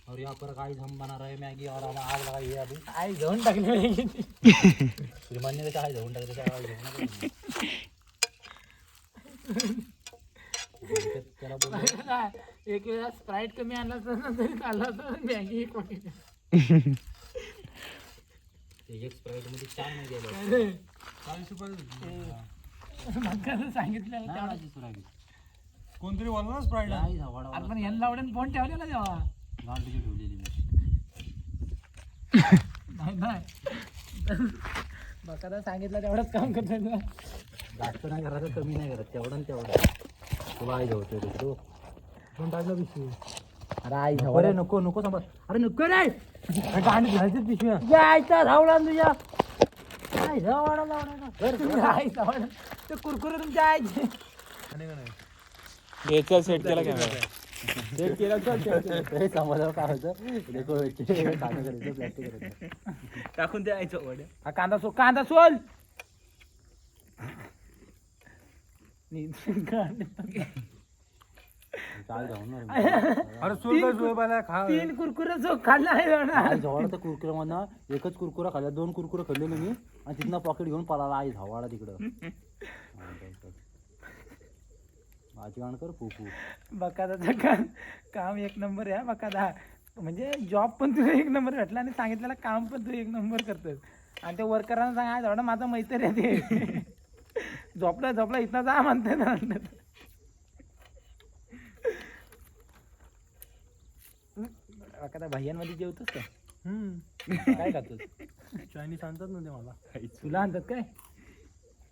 और यहाँ पर गाइस हम बना रहे मैगी और हम आग लगाई है अभी। आई जाऊन टाकली मैगी श्रीमानने त्याच्या आई जाऊन टाकले त्याच्या आई त्याला बोललो एक वेळा स्प्राईट कमी आणला असता तरी चालला असता मॅगी एक पाकिट एक स्प्राईट मध्ये 4 नाही गेले 40 रुपये मग सांगितलं कोणतरी बोलला ना स्प्राईट आई धावाडा आपण यांना आवडेल फोन ठेवलेला तेव्हा गांडीची ठेवलेली नाही नाही बकाला सांगितलं तेवढंच काम करतो जास्त नाही करत कमी नाही करत तेवढं आणि तेवढं तुला आई धावतोय तू फोन टाकला पिशवी अरे आई धाव रे नको नको सांभाळ अरे नको रे गांड घ्यायचं पिशव्या जायचा धावला तुझ्या आई धावाडा लावडा आई जावं ते कुरकुरे तुमच्या आईचे आणि का नाही याचा सेट केला कॅमेरा सेट केला तर समजावं काय होतं देखो कानं करायचं प्लास्टिक करायचं टाकून द्यायचं वड्या हा कांदा सोल काय धावणार अरे सोय बाला खा 3 कुरकुरे जो खाल्ला आहे आई जवळ तर कुरकुरा मधनं एकच कुरकुरा खाल्ला 2 कुरकुरा खाल्लेलो मी आणि तिथनं पॉकेट घेऊन पळाला आई धावाडा तिकडं माझी गाण कर फुफू बकादाचं काम एक नंबर आहे बकादा म्हणजे जॉब पण तुला एक नंबर भेटला आणि सांगितलेलं काम पण तू एक नंबर करतोस आणि ते वर्करांना सांगा आज एवढा माझा मैत्री आहे ते झोपला इथं जा म्हणते ना बकादा भैयांमध्ये जेवतोस का काय खातोस चायनीज आणतात ना ते मला तुला आणतात काय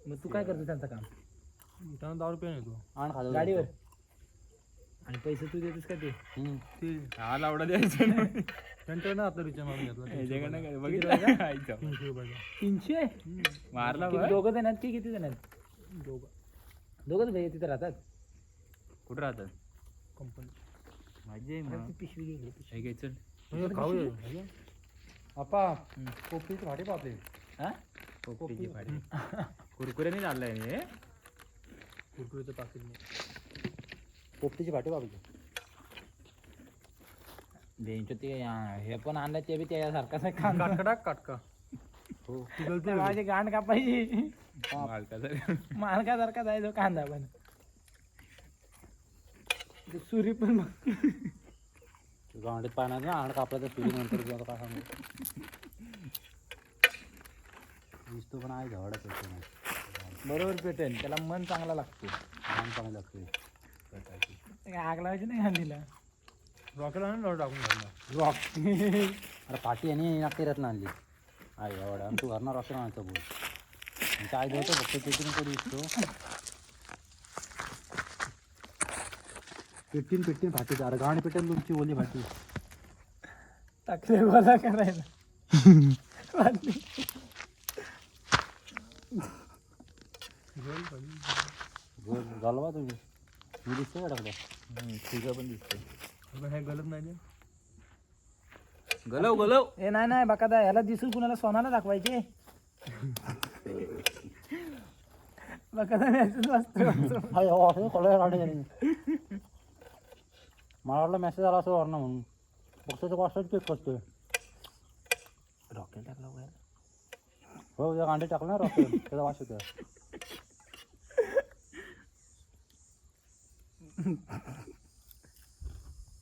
मग तू काय करतो त्यांचं काम त्यांना 10 रुपये येतो आण खातो गाडीवर आणि पैसे तू देतोस का ते ते हा लावडा द्यायचं ना त्यांच्याकडे ना आता रिचार्ज मारून घेतला याच्याकडनं काय बघितलं का? आईचा. 300 रुपयाचा 300 मारला किती बघ. दोघं जण आहेत की किती जण आहेत दोघंच भाई तिथे राहतात कुठं राहतात कंपनी माझी आहे मग. ती पिशवी घे पिशवी हे घे, चल म्हणजे खाऊ आपा कोपीच भाटे पापले हा पोपटीची भाजी. कुरकुरे नाही चाललंय हे कुरकुरीचं पाकिट पोपटीची भाटी बाबी बेंच ते हे पण आणलं ते बी त्यासारखाच आहे कांदा काटका हो माझी गांड कापायची मालकाचा मालकासारखा जायचो कांदा पण ते सुरी पण गांडीत पाण्यात ना आण कापला तर सुरी नंतर तुला काय सांगू दिसतो पण आई धावाडा करतो नाही बरोबर पेटेल त्याला मन चांगला लागतो लहान पाणी लागते आग लावायची नाही गांडीला रॉकेल आणून टाकून घालणार रॉक अरे पाठी आणि नागतेऱ्यात आणली आई धावाडा आणि तू घरणार रॉकेल आणायचा बोल काय देतो फक्त तिथून कधी दिसतो पेटीन फाटी अरे गाणी पेटेल तुमची ओली फाटी टाकले गोला करायला घालवा तुम्ही मी दिसतो का टाकलं तुझं पण दिसतंय हे गलत नाही ते गलव गलव ए नाही बकादा याला दिसून कुणाला सोनाला दाखवायचे बकादा मॅसेज वाचतो मला वाटलं मेसेज आला असं वरनं म्हणून फक्त तो कॉस्ट चेक करतोय रॉकेल टाकला वगैरे हो उद्या कांडे टाकलं ना रॉकेल त्याचा वास होता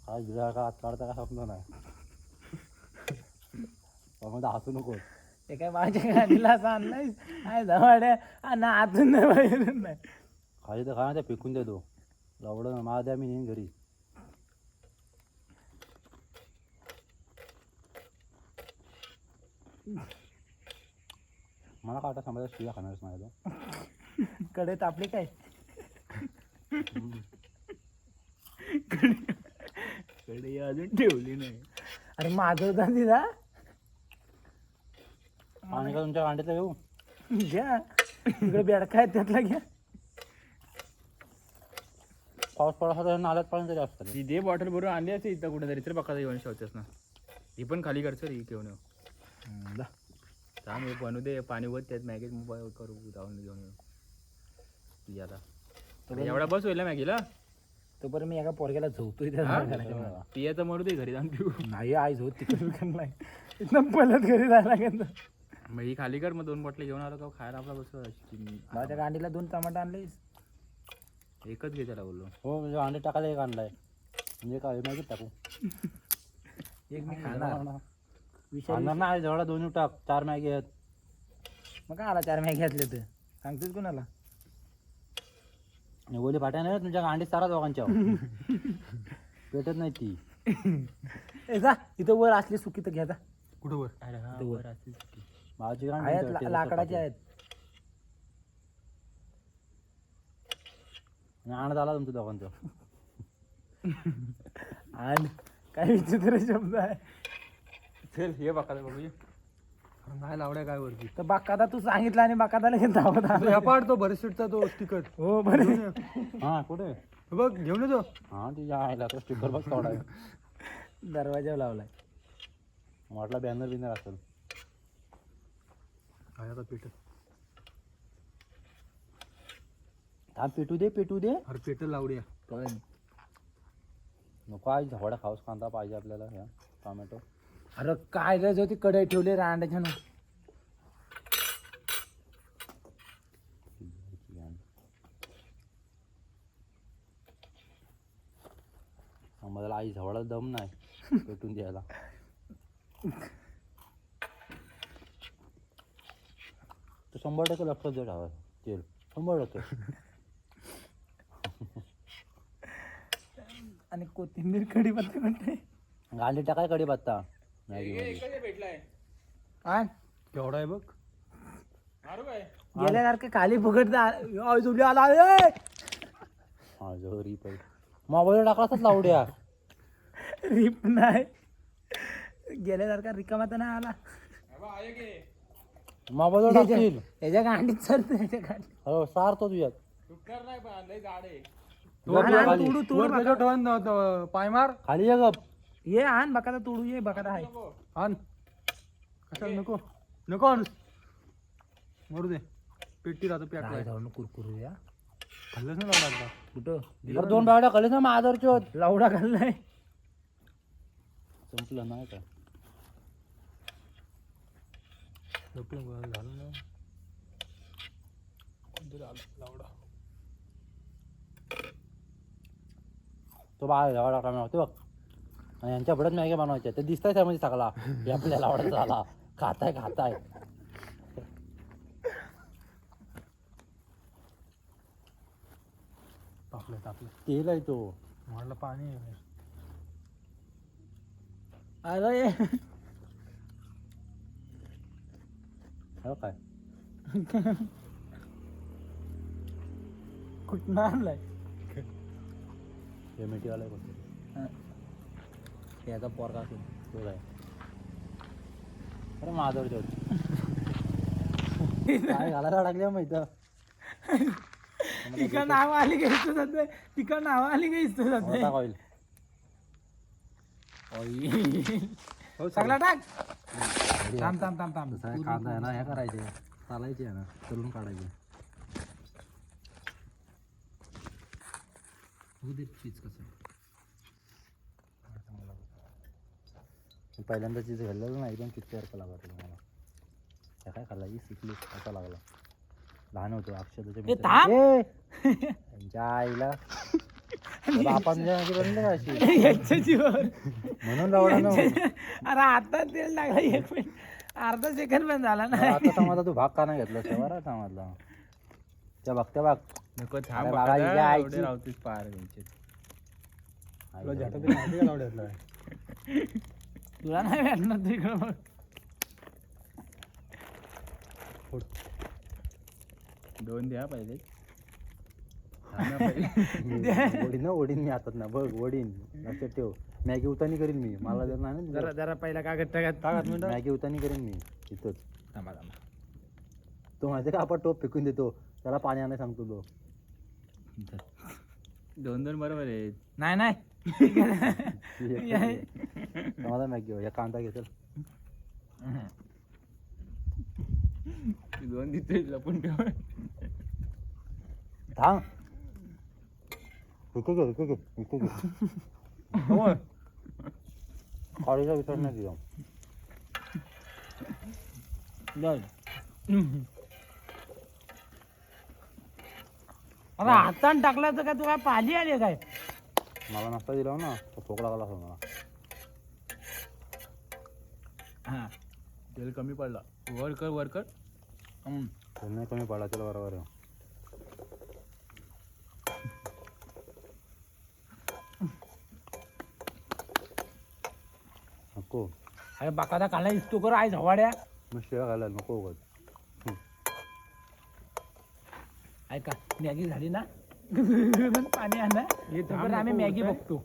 काय गिरा का हात काढता का स्वप्न नाही मध्ये हसू नको ते काय माझ्या गाडीला असं आणलंय काय जवळ ना आतून नाही बाहेरून नाही खाली तर खा त्या फेकून देतो एवढं मला द्या मी नेईन घरी मला काटा समजा शिव्या खाणारच माझ्या कडे तापली काय कडे अजून ठेवली नाही अरे माझं होता तिला आणि का तुमच्या कांड्यातलं घेऊ घ्या इकडे बेडका आहे त्यातला घ्या पाऊस पडा तर नाल्यात पाणी तरी असतं ती दे बॉटल भरून आणली असते इथं कुठेतरी तर बघा येऊन शेवतेस ना ही पण खाली करतो रे घेऊन येऊ थांब हे बनवू दे पाणी वर त्यात मॅगीच मोबाईल करू जाऊन घेऊन येऊ ती आता एवढा बस होईल ना मॅगीला तोपर्यंत मी एका पोरग्याला झोपतोय त्याला पियाचं मरू दे घरी जाऊन पिऊ. नाही आई झोप तिकडे नाही इथनं पलत घरी जायला लागेल मग ही खाली कर, मग 2 बॉटल घेऊन आलो का खायला आपला बस. माझ्या गांडीला 2 टमाटा आणलेस. एकच घे त्याला बोललो. हो म्हणजे अंडे टाकायला एक आणलाय म्हणजे काय माहिती टाकू एक मी खाणार आणणार ना आहे जेवढा 2 टाक 4 मॅगी आहेत. मग काय आला 4 मॅगी घातले तर सांगतोच कोणाला गोली फाट्या नाही तुमच्या अंडे चारा दोघांच्या पेटत नाही ती. ए जा इथं वर असली सुकी तर घ्या जा. कुठं वर? अरे हा वर. वर असेल की. भाजी आहेत लाकडाची आहेत. आण झाला तुमचं दोघांचं. आणि काय विचित्र शब्द आहे. चल ये बघा बघूया. अरे नाही लावड्या काय वरती. तर बाकादा तू सांगितलं आणि बाकादाला घेऊन धावत आला. ह्या पाड तो भरशीटचा तो स्टिकर. हो बरं हा कुठे बघ घेऊन येतो. हा ती आयला तो स्टिकर बघ थोडा दरवाजावर लावलाय. म्हटलं बॅनर बिनर असेल. काय आता पेट. हा पेटू दे अरे पेट लावड्या. पण नको आज झवडा खाऊस कांदा पाहिजे आपल्याला ह्या टोमॅटो. अरे काय रे जो ती कढई ठेवली रांड्याच्या ना. मला आई झवडा दम नाही पेटून द्यायला. तो 100% लक्षात दे ठेवा तेल 100%. आणि कोथिंबीर कढीपत्ता म्हणते गांडी टाकाय कढीपत्ता मॅगी मध्ये. भेटलाय आण केवढा आहे बघ. मारू काय गेल्यासारखं खाली फुकट जुडी आला ए! हा जो रीप आहे मोबाईल टाकला तर लावड्या. रिप नाही गेल्यासारखा रिकामा तर नाही आला. मोबाईल टाकतील याच्या गांडीत सरतो याच्या गांडीत. हो सारतो तुझ्यात. नाही पण लय जाड आहे. खाली तोडू तोडू वर त्याच्यावर ठेवा न, पाय मार. खाली ये गप. ये आण बकादा तोडू ये बकादा आहे. आण. कशाला नको नको आण. मरू दे. पेटी राहतो नाही पॅक. जाऊन कुरकुरू या खाल्लंच नाही लावडा. कुठं बरं 2 बावड्या खाली ना मादरच्या लावडा खाल्लाय. संपलं नाही का. झालं ना. कोणतरी आलं लावडा. तो बाहेर झवडा काढून ते बघ. आणि यांच्या पुढेच मॅगी बनवायच्या ते दिसताय त्यामध्ये सगळा हे आपल्याला आवडत झाला. खाताय तापलं तेल आहे तो. म्हटलं पाणी आहे. अरे हो काय कुठं आणलाय हे मिठीवाला आहे कोणतरी. याचा पोरगा असेल. तो काय अरे माधवच्या काय घालायला लागल्या माहिती. तिकडं नाव आली का इथं जाते. तिकडं नाव आली का इथं जाते. ऑइल सगळा टाक. थांब थांब थांब थांब. कांदा आहे ना हे करायचे चालायचे आहे ना तळून काढायचे. चीज कसं पहिल्यांदा चीज घाललेलं नाही एकदम किती सारखं लागत मला. त्या काय खाल्ला शिकली असा लागला. लहान होतो अक्षताच्या त्यांच्या आईला आपण याच्या जीवावर म्हणून लावला ना. अरे आता तेल लागला 1 मिनिट अर्धा सेकंड पण झाला ना. आता समाजा तू भाग का नाही घेतला तेव्हा समाजला त्या बघ नको थांब अरे बघा, बाबा, हिच्या आईची- एवढे राहतेस पार त्यांचे. तुला झटात माहिती का लावड्यातला. तुला नाही भेटणार तिकडं मग. दोन द्या पहिले. ओढीन मी हातात ना बघ ओढीन लक्षात ठेव. मॅगी उतानी करीन मी मला जर नाही ना जरा जरा पहिला कागद टाकत मॅगी उतानी करीन मी तिथंच. थांबा थांबा. तो माहिती का आपण टोप फेकून देतो त्याला पाणी आणायला सांगतो तो. 2 बरोबर आहे. नाही नाही मला मॅगी या कांदा घेतो. 2 देतोय लपून ठेव. थांब खाडीचा विचार नाही दिला आता हातान टाकला तर काय तू काय पाली आली काय मला नसता दिला ना तर भूक लागला असं मला हा तेल कमी पडला वर कर त्यांनी कमी पडला त्याला बरोबर आहे नको अरे बाकादा काढला इस्तो कर आई झवाड्या मग शिळा घालायला नको उगाच ऐका मॅगी झाली ना पाणी आणा तोपर्यंत आम्ही मॅगी बघतो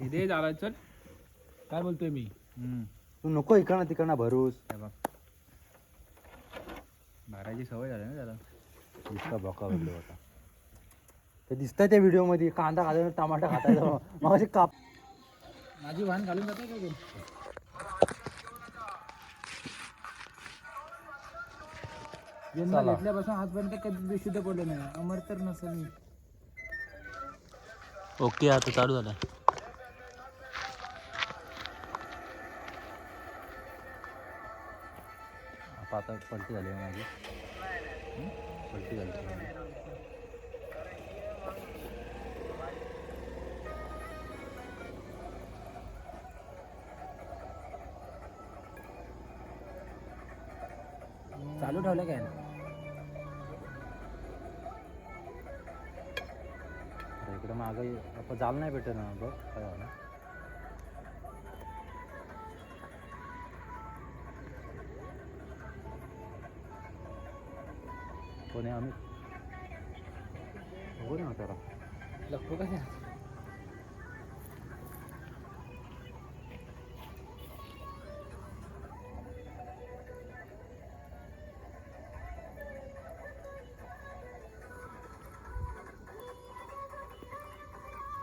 इथे झाला चल काय बोलतोय मी तू नको इकडनं तिकडनं भरूस हे बघ मारायची सवय झाली ना त्याला इतका बका भेटलो होता ते दिसतंय त्या व्हिडिओ मध्ये कांदा खायचा टमाटा खातायचा मग अशी काप माझी वाहन घालून जाते का कोण जन्म चला. घेतल्यापासून आजपर्यंत कधी बेशुद्ध पडलं नाही अमर तर नसेल मी ओके आता चालू झालं आता पलटी झाली आहे माझी पलटी झाली आहे माझी. चालू ठेवलं काय अरे इकडे मागं आपण जाल नाही भेटत ना बघ काय झालं कोण आहे आम्ही बघू ना त्याला लपतो का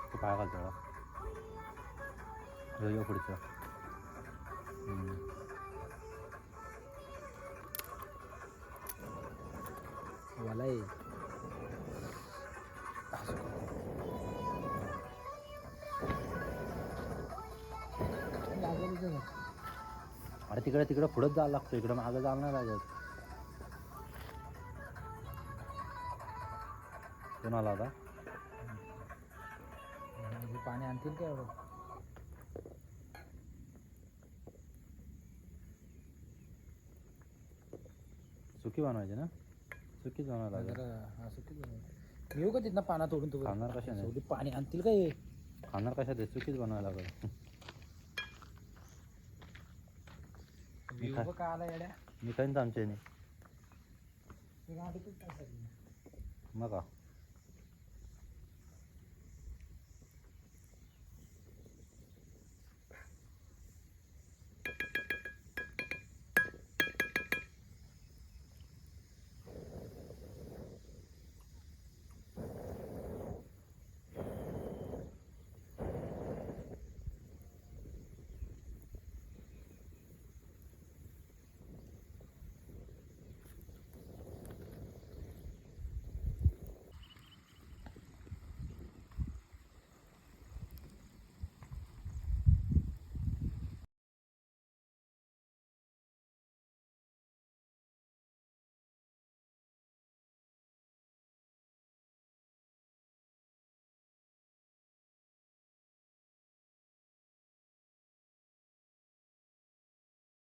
ते पाय घाल त्याला यो पुढचं मला अरे तिकडे तिकडं पुढंच जायला लागतो इकडं मागं जायला नाही लागत कोणाला आता पाणी आणतील का एवढं सुकी बनवायची ना सुकीच बनवायला लागेल येऊ का तिथनं पाना तोडून तू खाणार कशाने? शेवटी पाणी आणतील का हे खाणार कशात आहे? चुकीच बनवायला लागेल येऊ का आला येड्या मी खाईन तर आमच्या ते गाडीतच काय मग का